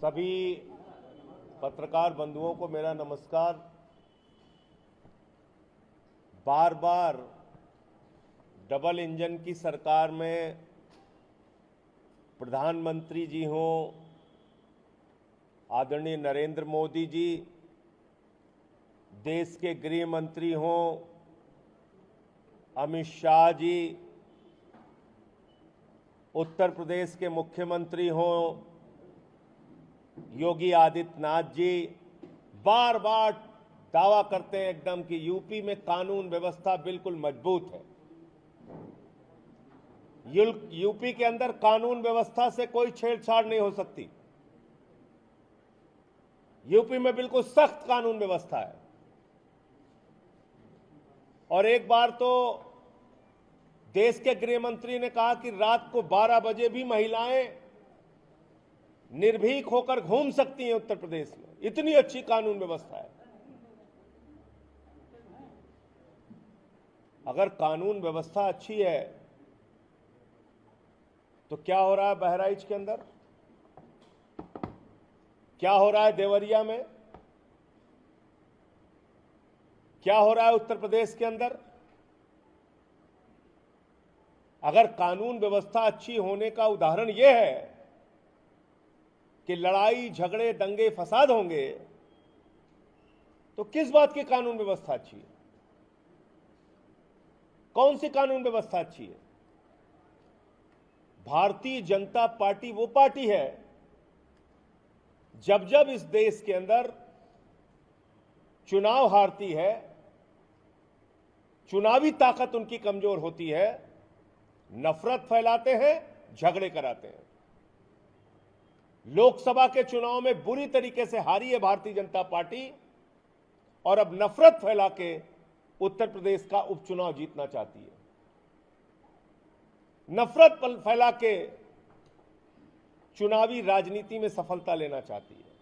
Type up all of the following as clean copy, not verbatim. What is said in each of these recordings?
सभी पत्रकार बंधुओं को मेरा नमस्कार। बार बार डबल इंजन की सरकार में प्रधानमंत्री जी हों, आदरणीय नरेंद्र मोदी जी, देश के गृह मंत्री हों अमित शाह जी, उत्तर प्रदेश के मुख्यमंत्री हों योगी आदित्यनाथ जी, बार बार दावा करते हैं एकदम कि यूपी में कानून व्यवस्था बिल्कुल मजबूत है। यूपी के अंदर कानून व्यवस्था से कोई छेड़छाड़ नहीं हो सकती। यूपी में बिल्कुल सख्त कानून व्यवस्था है। और एक बार तो देश के गृह मंत्री ने कहा कि रात को 12 बजे भी महिलाएं निर्भीक होकर घूम सकती हैं उत्तर प्रदेश में, इतनी अच्छी कानून व्यवस्था है। अगर कानून व्यवस्था अच्छी है तो क्या हो रहा है बहराइच के अंदर, क्या हो रहा है देवरिया में, क्या हो रहा है उत्तर प्रदेश के अंदर? अगर कानून व्यवस्था अच्छी होने का उदाहरण यह है कि लड़ाई झगड़े दंगे फसाद होंगे, तो किस बात की कानून व्यवस्था अच्छी है? कौन सी कानून व्यवस्था अच्छी है? भारतीय जनता पार्टी वो पार्टी है जब जब इस देश के अंदर चुनाव हारती है, चुनावी ताकत उनकी कमजोर होती है, नफरत फैलाते हैं, झगड़े कराते हैं। लोकसभा के चुनाव में बुरी तरीके से हारी है भारतीय जनता पार्टी और अब नफरत फैला के उत्तर प्रदेश का उपचुनाव जीतना चाहती है। नफरत फैला के चुनावी राजनीति में सफलता लेना चाहती है।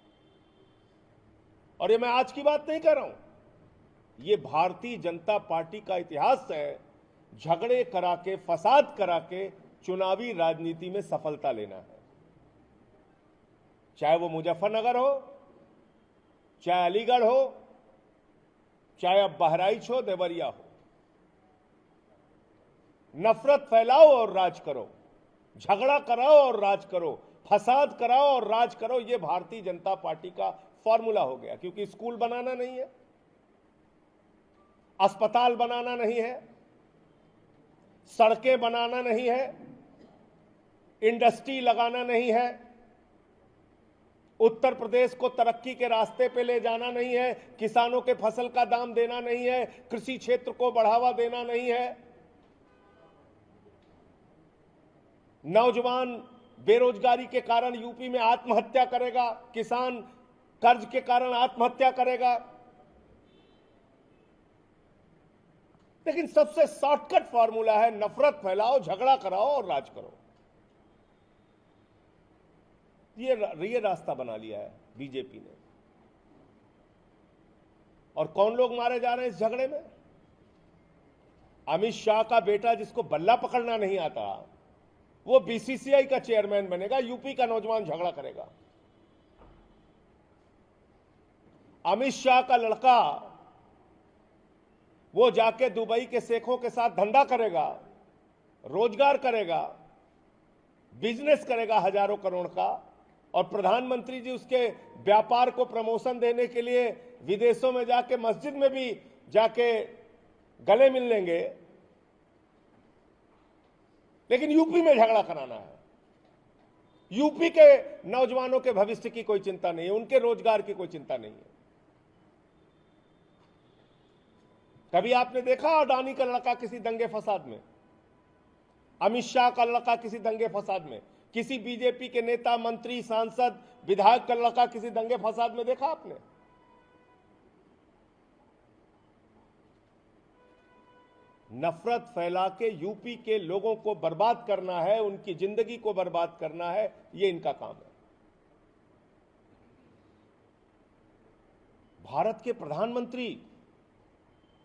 और ये मैं आज की बात नहीं कर रहा हूं, ये भारतीय जनता पार्टी का इतिहास है, झगड़े करा के फसाद करा के चुनावी राजनीति में सफलता लेना है। चाहे वो मुजफ्फरनगर हो, चाहे अलीगढ़ हो, चाहे अब बहराइच हो, देवरिया हो। नफरत फैलाओ और राज करो, झगड़ा कराओ और राज करो, फसाद कराओ और राज करो। ये भारतीय जनता पार्टी का फॉर्मूला हो गया। क्योंकि स्कूल बनाना नहीं है, अस्पताल बनाना नहीं है, सड़कें बनाना नहीं है, इंडस्ट्री लगाना नहीं है, उत्तर प्रदेश को तरक्की के रास्ते पे ले जाना नहीं है, किसानों के फसल का दाम देना नहीं है, कृषि क्षेत्र को बढ़ावा देना नहीं है, नौजवान बेरोजगारी के कारण यूपी में आत्महत्या करेगा, किसान कर्ज के कारण आत्महत्या करेगा। लेकिन सबसे शॉर्टकट फॉर्मूला है नफरत फैलाओ, झगड़ा कराओ और राज करो। ये रास्ता बना लिया है बीजेपी ने। और कौन लोग मारे जा रहे हैं इस झगड़े में? अमित शाह का बेटा जिसको बल्ला पकड़ना नहीं आता, वो बीसीसीआई का चेयरमैन बनेगा, यूपी का नौजवान झगड़ा करेगा। अमित शाह का लड़का वो जाके दुबई के शेखों के साथ धंधा करेगा, रोजगार करेगा, बिजनेस करेगा हजारों करोड़ का, और प्रधानमंत्री जी उसके व्यापार को प्रमोशन देने के लिए विदेशों में जाके मस्जिद में भी जाके गले मिल लेंगे। लेकिन यूपी में झगड़ा कराना है। यूपी के नौजवानों के भविष्य की कोई चिंता नहीं है, उनके रोजगार की कोई चिंता नहीं है। कभी आपने देखा अडानी का लड़का किसी दंगे फसाद में, अमित शाह का लड़का किसी दंगे फसाद में, किसी बीजेपी के नेता मंत्री सांसद विधायक का लड़का किसी दंगे फसाद में देखा आपने? नफरत फैला के यूपी के लोगों को बर्बाद करना है, उनकी जिंदगी को बर्बाद करना है, ये इनका काम है। भारत के प्रधानमंत्री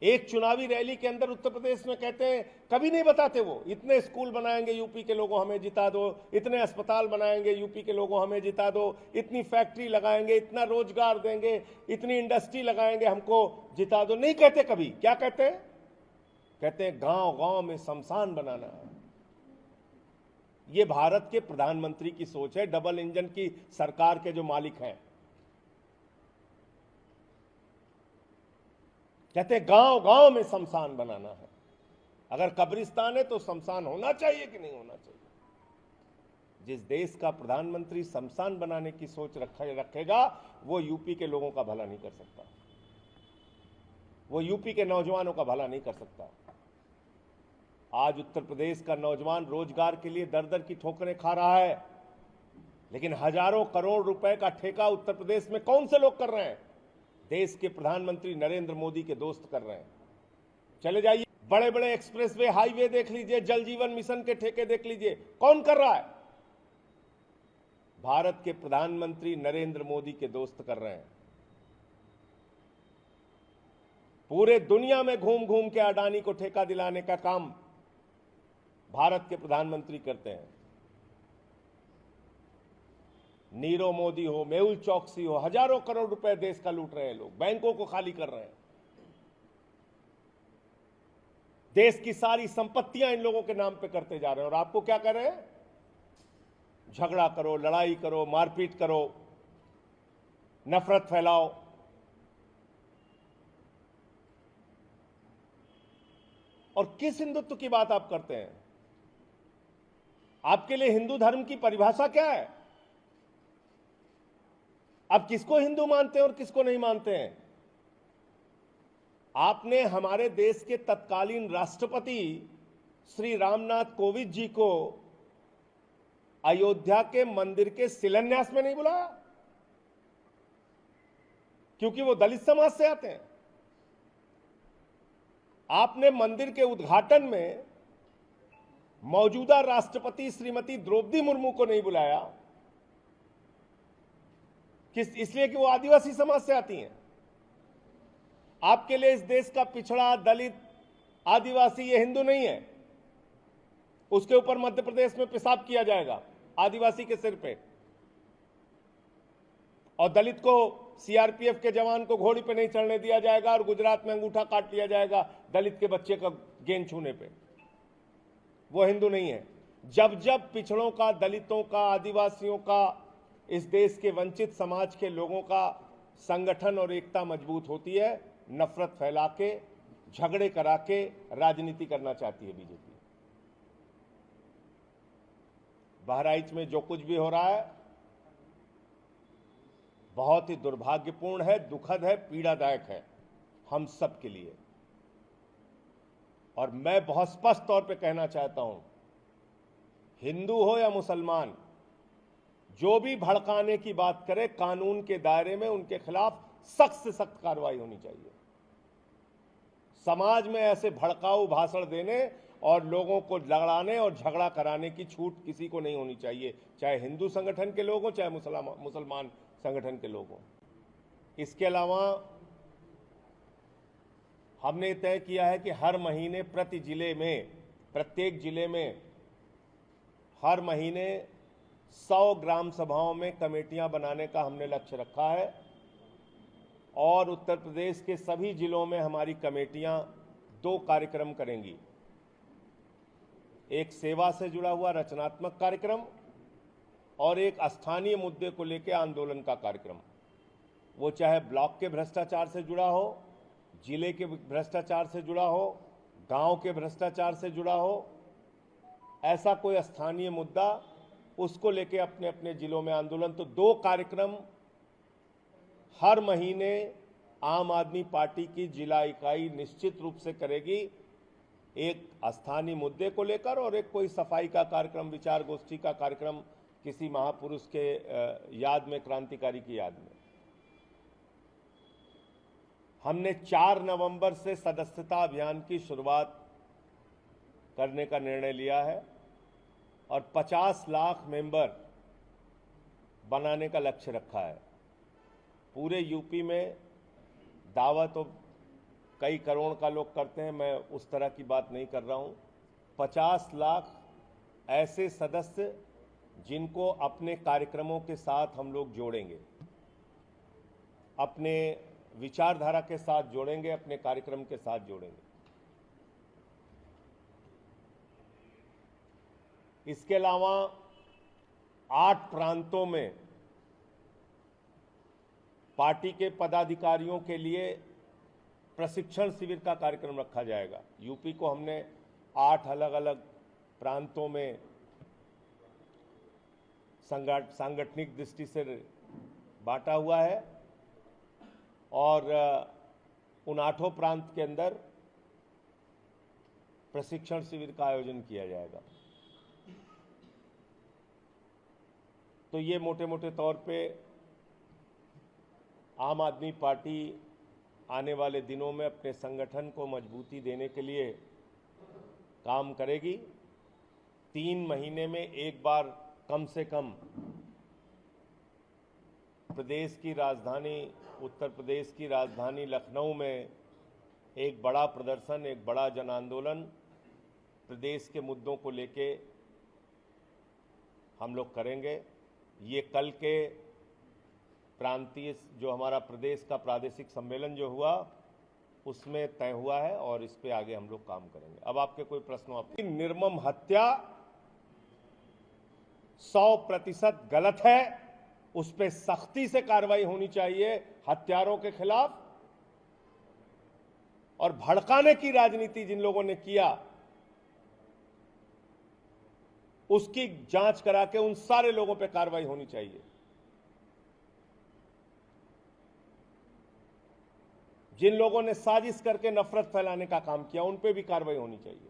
एक चुनावी रैली के अंदर उत्तर प्रदेश में कहते हैं, कभी नहीं बताते वो, इतने स्कूल बनाएंगे यूपी के लोगों हमें जिता दो, इतने अस्पताल बनाएंगे यूपी के लोगों हमें जिता दो, इतनी फैक्ट्री लगाएंगे, इतना रोजगार देंगे, इतनी इंडस्ट्री लगाएंगे, हमको जिता दो। नहीं कहते कभी। क्या कहते हैं? कहते हैं गांव गांव में शमशान बनाना है। ये भारत के प्रधानमंत्री की सोच है, डबल इंजन की सरकार के जो मालिक हैं। कहते हैं गांव गांव में शमशान बनाना है। अगर कब्रिस्तान है तो शमशान होना चाहिए कि नहीं होना चाहिए? जिस देश का प्रधानमंत्री शमशान बनाने की सोच रखेगा, वो यूपी के लोगों का भला नहीं कर सकता, वो यूपी के नौजवानों का भला नहीं कर सकता। आज उत्तर प्रदेश का नौजवान रोजगार के लिए दर दर की ठोकरें खा रहा है, लेकिन हजारों करोड़ रुपए का ठेका उत्तर प्रदेश में कौन से लोग कर रहे हैं? देश के प्रधानमंत्री नरेंद्र मोदी के दोस्त कर रहे हैं। चले जाइए, बड़े बड़े एक्सप्रेसवे, हाईवे देख लीजिए, जल जीवन मिशन के ठेके देख लीजिए, कौन कर रहा है? भारत के प्रधानमंत्री नरेंद्र मोदी के दोस्त कर रहे हैं। पूरे दुनिया में घूम घूम के अडानी को ठेका दिलाने का काम भारत के प्रधानमंत्री करते हैं। नीरव मोदी हो, मेहुल चौकसी हो, हजारों करोड़ रुपए देश का लूट रहे हैं लोग, बैंकों को खाली कर रहे हैं। देश की सारी संपत्तियां इन लोगों के नाम पे करते जा रहे हैं। और आपको क्या कर रहे हैं? झगड़ा करो, लड़ाई करो, मारपीट करो, नफरत फैलाओ। और किस हिंदुत्व की बात आप करते हैं? आपके लिए हिंदू धर्म की परिभाषा क्या है? आप किसको हिंदू मानते हैं और किसको नहीं मानते हैं? आपने हमारे देश के तत्कालीन राष्ट्रपति श्री रामनाथ कोविंद जी को अयोध्या के मंदिर के शिलान्यास में नहीं बुलाया, क्योंकि वो दलित समाज से आते हैं। आपने मंदिर के उद्घाटन में मौजूदा राष्ट्रपति श्रीमती द्रौपदी मुर्मू को नहीं बुलाया, इसलिए कि वो आदिवासी समाज से आती हैं। आपके लिए इस देश का पिछड़ा, दलित, आदिवासी ये हिंदू नहीं है। उसके ऊपर मध्य प्रदेश में पेशाब किया जाएगा आदिवासी के सिर पे, और दलित को, सीआरपीएफ के जवान को घोड़ी पे नहीं चढ़ने दिया जाएगा, और गुजरात में अंगूठा काट लिया जाएगा दलित के बच्चे का गेंद छूने पे। वो हिंदू नहीं है। जब जब पिछड़ों का, दलितों का, आदिवासियों का, इस देश के वंचित समाज के लोगों का संगठन और एकता मजबूत होती है, नफरत फैला के, झगड़े करा के राजनीति करना चाहती है बीजेपी। बहराइच में जो कुछ भी हो रहा है बहुत ही दुर्भाग्यपूर्ण है, दुखद है, पीड़ादायक है हम सब के लिए। और मैं बहुत स्पष्ट तौर पे कहना चाहता हूं, हिंदू हो या मुसलमान, जो भी भड़काने की बात करे, कानून के दायरे में उनके खिलाफ सख्त से सख्त कार्रवाई होनी चाहिए। समाज में ऐसे भड़काऊ भाषण देने और लोगों को लड़ाने और झगड़ा कराने की छूट किसी को नहीं होनी चाहिए, चाहे हिंदू संगठन के लोग हों, चाहे मुसलमान संगठन के लोग हों। इसके अलावा हमने तय किया है कि हर महीने प्रत्येक जिले में हर महीने 100 ग्राम सभाओं में कमेटियां बनाने का हमने लक्ष्य रखा है। और उत्तर प्रदेश के सभी जिलों में हमारी कमेटियां 2 कार्यक्रम करेंगी। एक सेवा से जुड़ा हुआ रचनात्मक कार्यक्रम और एक स्थानीय मुद्दे को लेकर आंदोलन का कार्यक्रम। वो चाहे ब्लॉक के भ्रष्टाचार से जुड़ा हो, जिले के भ्रष्टाचार से जुड़ा हो, गांव के भ्रष्टाचार से जुड़ा हो, ऐसा कोई स्थानीय मुद्दा, उसको लेके अपने अपने जिलों में आंदोलन। तो 2 कार्यक्रम हर महीने आम आदमी पार्टी की जिला इकाई निश्चित रूप से करेगी, एक स्थानीय मुद्दे को लेकर और एक कोई सफाई का कार्यक्रम, विचार गोष्ठी का कार्यक्रम किसी महापुरुष के याद में, क्रांतिकारी की याद में। हमने 4 नवंबर से सदस्यता अभियान की शुरुआत करने का निर्णय लिया है और 50 लाख मेंबर बनाने का लक्ष्य रखा है। पूरे यूपी में दावा तो कई करोड़ का लोग करते हैं, मैं उस तरह की बात नहीं कर रहा हूं। 50 लाख ऐसे सदस्य जिनको अपने कार्यक्रमों के साथ हम लोग जोड़ेंगे, अपने विचारधारा के साथ जोड़ेंगे, अपने कार्यक्रम के साथ जोड़ेंगे। इसके अलावा 8 प्रांतों में पार्टी के पदाधिकारियों के लिए प्रशिक्षण शिविर का कार्यक्रम रखा जाएगा। यूपी को हमने 8 अलग अलग प्रांतों में सांगठनिक दृष्टि से बांटा हुआ है और उन 8 प्रांत के अंदर प्रशिक्षण शिविर का आयोजन किया जाएगा। तो ये मोटे मोटे तौर पे आम आदमी पार्टी आने वाले दिनों में अपने संगठन को मजबूती देने के लिए काम करेगी। 3 महीने में एक बार कम से कम प्रदेश की राजधानी, उत्तर प्रदेश की राजधानी लखनऊ में एक बड़ा प्रदर्शन, एक बड़ा जन आंदोलन प्रदेश के मुद्दों को लेके हम लोग करेंगे। ये कल के प्रांतीय जो हमारा प्रदेश का प्रादेशिक सम्मेलन जो हुआ उसमें तय हुआ है और इस पे आगे हम लोग काम करेंगे। अब आपके कोई प्रश्न? आपकी निर्मम हत्या 100% गलत है, उस पे सख्ती से कार्रवाई होनी चाहिए हत्यारों के खिलाफ। और भड़काने की राजनीति जिन लोगों ने किया उसकी जांच करा के उन सारे लोगों पे कार्रवाई होनी चाहिए। जिन लोगों ने साजिश करके नफरत फैलाने का काम किया उन पे भी कार्रवाई होनी चाहिए।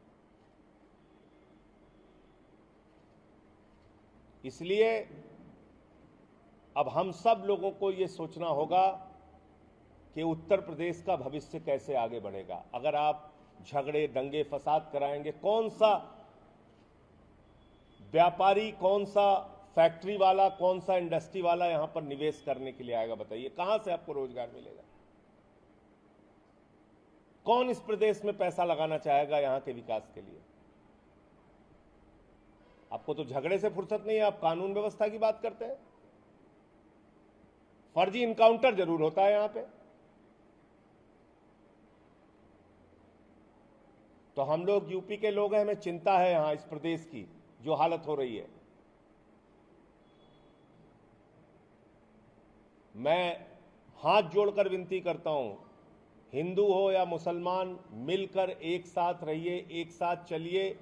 इसलिए अब हम सब लोगों को यह सोचना होगा कि उत्तर प्रदेश का भविष्य कैसे आगे बढ़ेगा। अगर आप झगड़े, दंगे, फसाद कराएंगे, कौन सा व्यापारी, कौन सा फैक्ट्री वाला, कौन सा इंडस्ट्री वाला यहां पर निवेश करने के लिए आएगा? बताइए, कहां से आपको रोजगार मिलेगा? कौन इस प्रदेश में पैसा लगाना चाहेगा यहां के विकास के लिए? आपको तो झगड़े से फुर्सत नहीं है, आप कानून व्यवस्था की बात करते हैं। फर्जी इनकाउंटर जरूर होता है यहां पे। तो हम लोग यूपी के लोग हैं, हमें चिंता है यहां इस प्रदेश की जो हालत हो रही है। मैं हाथ जोड़कर विनती करता हूं, हिंदू हो या मुसलमान, मिलकर एक साथ रहिए, एक साथ चलिए।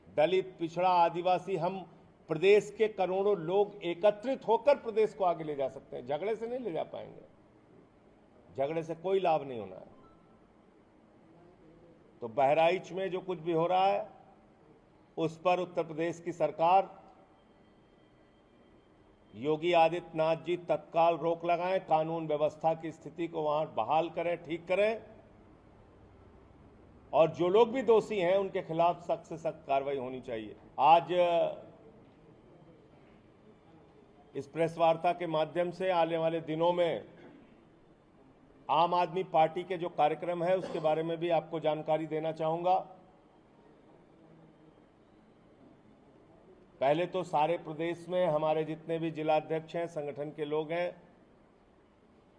दलित, पिछड़ा, आदिवासी, हम प्रदेश के करोड़ों लोग एकत्रित होकर प्रदेश को आगे ले जा सकते हैं। झगड़े से नहीं ले जा पाएंगे, झगड़े से कोई लाभ नहीं होना है। तो बहराइच में जो कुछ भी हो रहा है उस पर उत्तर प्रदेश की सरकार, योगी आदित्यनाथ जी तत्काल रोक लगाएं, कानून व्यवस्था की स्थिति को वहां बहाल करें, ठीक करें और जो लोग भी दोषी हैं उनके खिलाफ सख्त से सख्त कार्रवाई होनी चाहिए। आज इस प्रेस वार्ता के माध्यम से आने वाले दिनों में आम आदमी पार्टी के जो कार्यक्रम है उसके बारे में भी आपको जानकारी देना चाहूंगा। पहले तो सारे प्रदेश में हमारे जितने भी जिलाध्यक्ष हैं, संगठन के लोग हैं,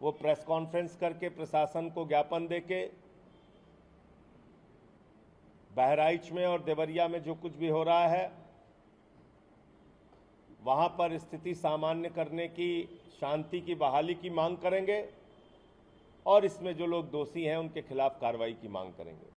वो प्रेस कॉन्फ्रेंस करके प्रशासन को ज्ञापन देके बहराइच में और देवरिया में जो कुछ भी हो रहा है वहां पर स्थिति सामान्य करने की, शांति की बहाली की मांग करेंगे और इसमें जो लोग दोषी हैं उनके खिलाफ कार्रवाई की मांग करेंगे।